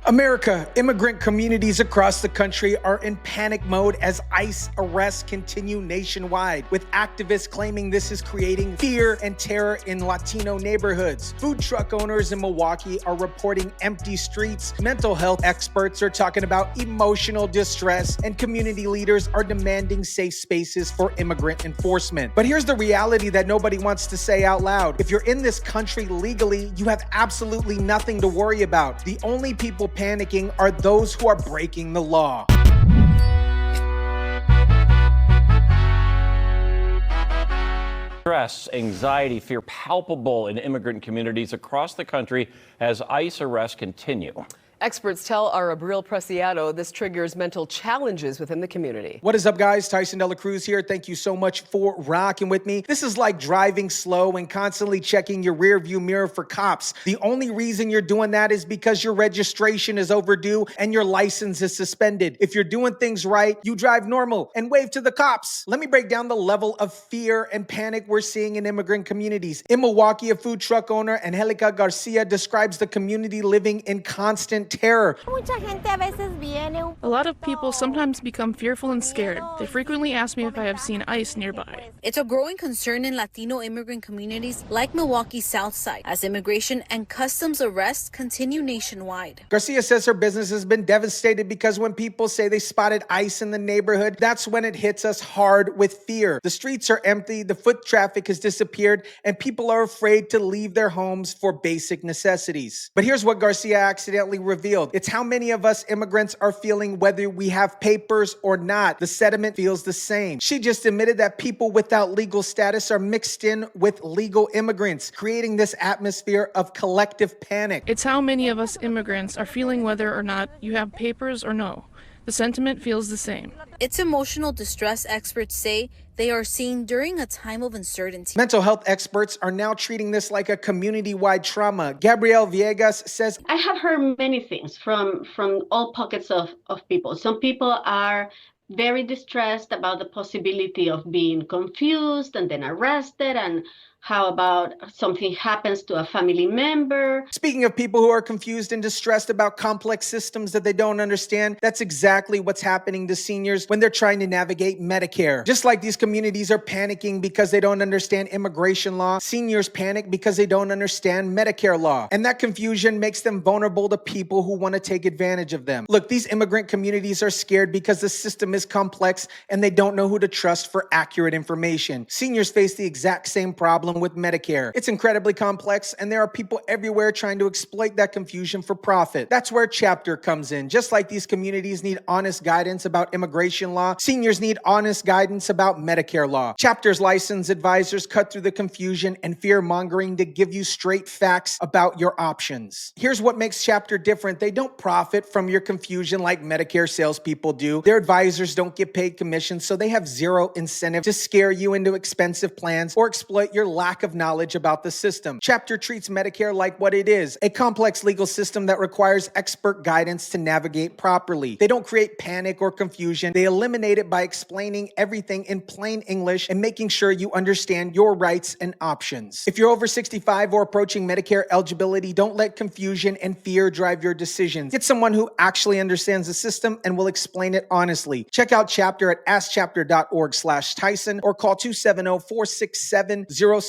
America, immigrant communities across the country are in panic mode as ICE arrests continue nationwide, with activists claiming this is creating fear and terror in Latino neighborhoods. Food truck owners in Milwaukee are reporting empty streets. Mental health experts are talking about emotional distress, and community leaders are demanding safe spaces for immigrant enforcement. But here's the reality that nobody wants to say out loud. If you're in this country legally, you have absolutely nothing to worry about. The only people panicking are those who are breaking the law. Stress, anxiety, fear palpable in immigrant communities across the country as ICE arrests continue. Experts tell our Abril Preciado this triggers mental challenges within the community. What is up, guys? Tyson Dela Cruz here. Thank you so much for rocking with me. This is like driving slow and constantly checking your rear view mirror for cops. The only reason you're doing that is because your registration is overdue and your license is suspended. If you're doing things right, you drive normal and wave to the cops. Let me break down the level of fear and panic we're seeing in immigrant communities. In Milwaukee, a food truck owner, Angelica Garcia, describes the community living in constant terror. A lot of people sometimes become fearful and scared. They frequently ask me if I have seen ICE nearby. It's a growing concern in Latino immigrant communities like Milwaukee's South Side as immigration and customs arrests continue nationwide. Garcia says her business has been devastated because when people say they spotted ICE in the neighborhood, that's when it hits us hard with fear. The streets are empty, the foot traffic has disappeared, and people are afraid to leave their homes for basic necessities. But here's what Garcia accidentally revealed. It's how many of us immigrants are feeling whether we have papers or not. The sentiment feels the same. She just admitted that people without legal status are mixed in with legal immigrants, creating this atmosphere of collective panic. It's how many of us immigrants are feeling whether or not you have papers or no. The sentiment feels the same. It's emotional distress experts say they are seeing during a time of uncertainty. Mental health experts are now treating this like a community-wide trauma. Gabrielle Villegas says, I have heard many things from all pockets of people. Some people are very distressed about the possibility of being confused and then arrested, and how about something happens to a family member? Speaking of people who are confused and distressed about complex systems that they don't understand, that's exactly what's happening to seniors when they're trying to navigate Medicare. Just like these communities are panicking because they don't understand immigration law, seniors panic because they don't understand Medicare law. And that confusion makes them vulnerable to people who want to take advantage of them. Look, these immigrant communities are scared because the system is complex and they don't know who to trust for accurate information. Seniors face the exact same problem with Medicare. It's incredibly complex, and there are people everywhere trying to exploit that confusion for profit. That's where Chapter comes in. Just like these communities need honest guidance about immigration law, seniors need honest guidance about Medicare law. Chapter's licensed advisors cut through the confusion and fear-mongering to give you straight facts about your options. Here's what makes Chapter different. They don't profit from your confusion like Medicare salespeople do. Their advisors don't get paid commissions, so they have zero incentive to scare you into expensive plans or exploit your lack of knowledge about the system. Chapter treats Medicare like what it is, a complex legal system that requires expert guidance to navigate properly. They don't create panic or confusion. They eliminate it by explaining everything in plain English and making sure you understand your rights and options. If you're over 65 or approaching Medicare eligibility, don't let confusion and fear drive your decisions. Get someone who actually understands the system and will explain it honestly. Check out Chapter at askchapter.org/Tyson or call 270-467-0614.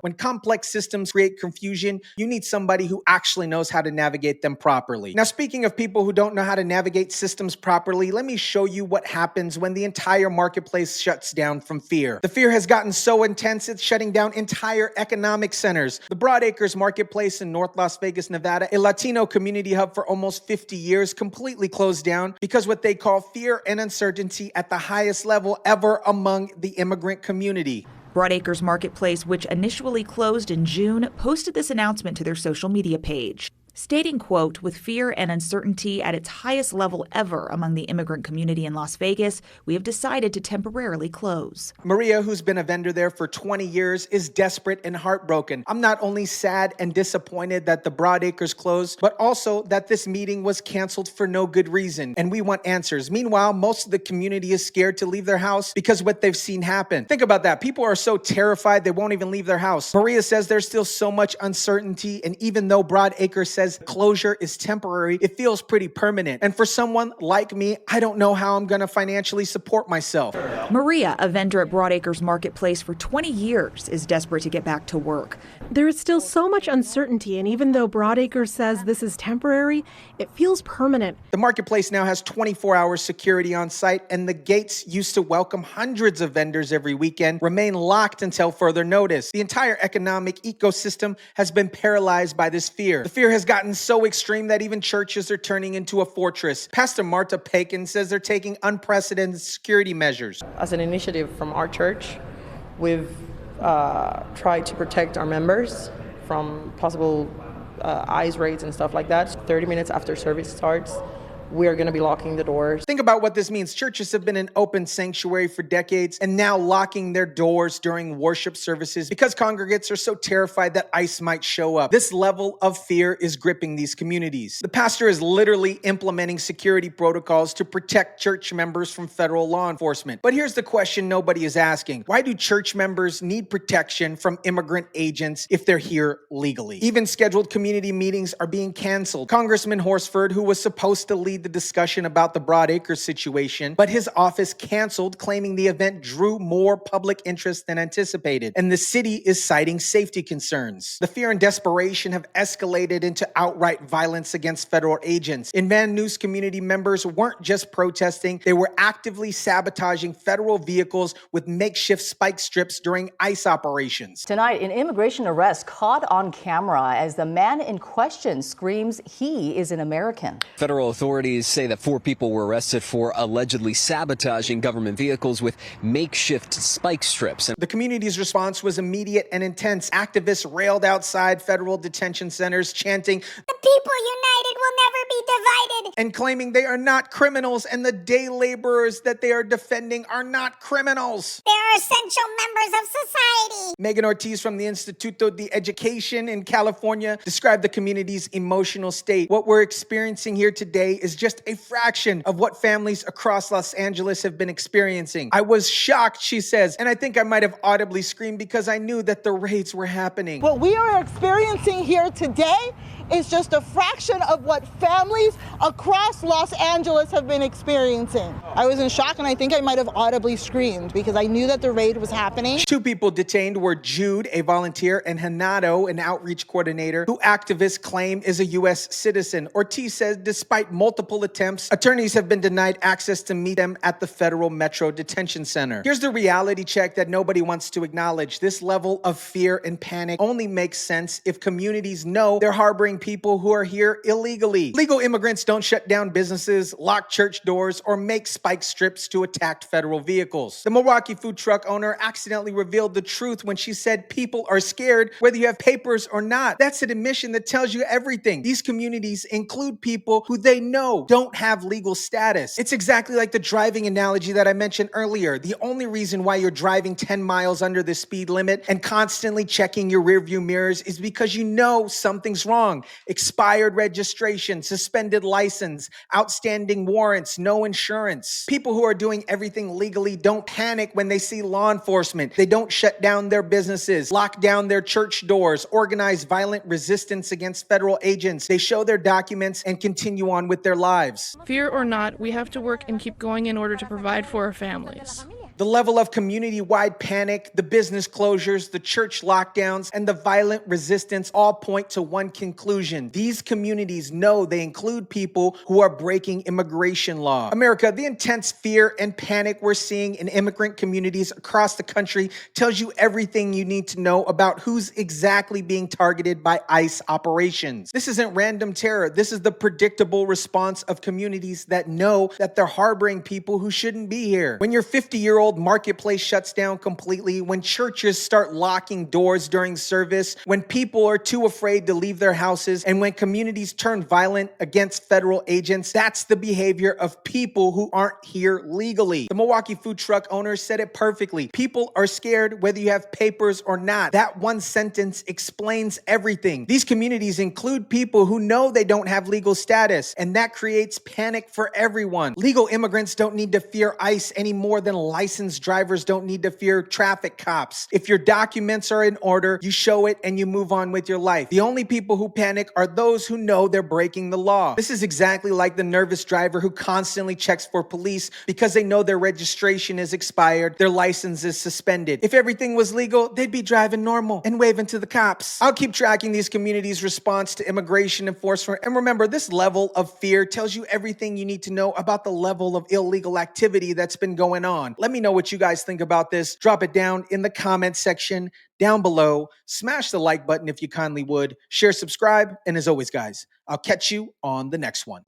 When complex systems create confusion, you need somebody who actually knows how to navigate them properly. Now, speaking of people who don't know how to navigate systems properly, let me show you what happens when the entire marketplace shuts down from fear. The fear has gotten so intense, it's shutting down entire economic centers. The Broadacres Marketplace in North Las Vegas, Nevada, a Latino community hub for almost 50 years, completely closed down because what they call fear and uncertainty at the highest level ever among the immigrant community. Broadacres Marketplace, which initially closed in June, posted this announcement to their social media page. stating, quote, "With fear and uncertainty at its highest level ever among the immigrant community in Las Vegas, we have decided to temporarily close." Maria, who's been a vendor there for 20 years, is desperate and heartbroken. "I'm not only sad and disappointed that the Broadacres closed, but also that this meeting was canceled for no good reason, and we want answers." Meanwhile, most of the community is scared to leave their house because of what they've seen happen. Think about that. People are so terrified they won't even leave their house. Maria says there's still so much uncertainty, and even though Broadacre said says closure is temporary, it feels pretty permanent. And for someone like me, I don't know how I'm going to financially support myself. Maria, a vendor at Broadacres Marketplace for 20 years, is desperate to get back to work. There is still so much uncertainty, and even though Broadacres says this is temporary, it feels permanent. The marketplace now has 24-hour security on site, and the gates used to welcome hundreds of vendors every weekend remain locked until further notice. The entire economic ecosystem has been paralyzed by this fear. The fear has gotten so extreme that even churches are turning into a fortress. Pastor Marta Pakin says they're taking unprecedented security measures. As an initiative from our church, we've tried to protect our members from possible ICE raids and stuff like that. 30 minutes after service starts, we are going to be locking the doors. Think about what this means. Churches have been an open sanctuary for decades and now locking their doors during worship services because congregants are so terrified that ICE might show up. This level of fear is gripping these communities. The pastor is literally implementing security protocols to protect church members from federal law enforcement. But here's the question nobody is asking. Why do church members need protection from immigrant agents if they're here legally? Even scheduled community meetings are being canceled. Congressman Horsford, who was supposed to lead the discussion about the Broadacres situation, but his office canceled, claiming the event drew more public interest than anticipated, and the city is citing safety concerns. The fear and desperation have escalated into outright violence against federal agents. In Van Nuys, community members weren't just protesting, they were actively sabotaging federal vehicles with makeshift spike strips during ICE operations. Tonight, an immigration arrest caught on camera as the man in question screams he is an American. Federal authorities say that 4 people were arrested for allegedly sabotaging government vehicles with makeshift spike strips. The community's response was immediate and intense. Activists railed outside federal detention centers chanting, "The people united will never be divided," and claiming they are not criminals and the day laborers that they are defending are not criminals. They are essential members of society. Megan Ortiz from the Instituto de Education in California described the community's emotional state. What we're experiencing here today is just a fraction of what families across Los Angeles have been experiencing. I was shocked, she says, and I think I might have audibly screamed because I knew that the raids were happening. What we are experiencing here today is just a fraction of what families across Los Angeles have been experiencing. I was in shock, and I think I might have audibly screamed because I knew that the raid was happening. 2 people detained were Jude, a volunteer, and Hanato, an outreach coordinator, who activists claim is a U.S. citizen. Ortiz says despite multiple attempts, attorneys have been denied access to meet them at the Federal Metro Detention Center. Here's the reality check that nobody wants to acknowledge. This level of fear and panic only makes sense if communities know they're harboring people who are here illegally. Legal immigrants don't shut down businesses, lock church doors, or make spike strips to attack federal vehicles. The Milwaukee food truck owner accidentally revealed the truth when she said people are scared whether you have papers or not. That's an admission that tells you everything. These communities include people who they know don't have legal status. It's exactly like the driving analogy that I mentioned earlier. The only reason why you're driving 10 miles under the speed limit and constantly checking your rearview mirrors is because you know something's wrong. Expired registration, suspended license, outstanding warrants, no insurance. People who are doing everything legally don't panic when they see law enforcement. They don't shut down their businesses, lock down their church doors, organize violent resistance against federal agents. They show their documents and continue on with their lives. Fear or not, we have to work and keep going in order to provide for our families. The level of community-wide panic, the business closures, the church lockdowns, and the violent resistance all point to one conclusion. These communities know they include people who are breaking immigration law. America, the intense fear and panic we're seeing in immigrant communities across the country tells you everything you need to know about who's exactly being targeted by ICE operations. This isn't random terror. This is the predictable response of communities that know that they're harboring people who shouldn't be here. When your 50-year-old marketplace shuts down completely, when churches start locking doors during service, when people are too afraid to leave their houses, and when communities turn violent against federal agents, that's the behavior of people who aren't here legally. The Milwaukee food truck owner said it perfectly. People are scared whether you have papers or not. That one sentence explains everything. These communities include people who know they don't have legal status, and that creates panic for everyone. Legal immigrants don't need to fear ICE any more than licensed licensed drivers don't need to fear traffic cops. If your documents are in order, you show it and you move on with your life. The only people who panic are those who know they're breaking the law. This is exactly like the nervous driver who constantly checks for police because they know their registration is expired, their license is suspended. If everything was legal, they'd be driving normal and waving to the cops. I'll keep tracking these communities' response to immigration enforcement. And remember, this level of fear tells you everything you need to know about the level of illegal activity that's been going on. Let me know what you guys think about this. Drop it down in the comment section down below. Smash the like button if you kindly would. Share, subscribe, and as always, guys, I'll catch you on the next one.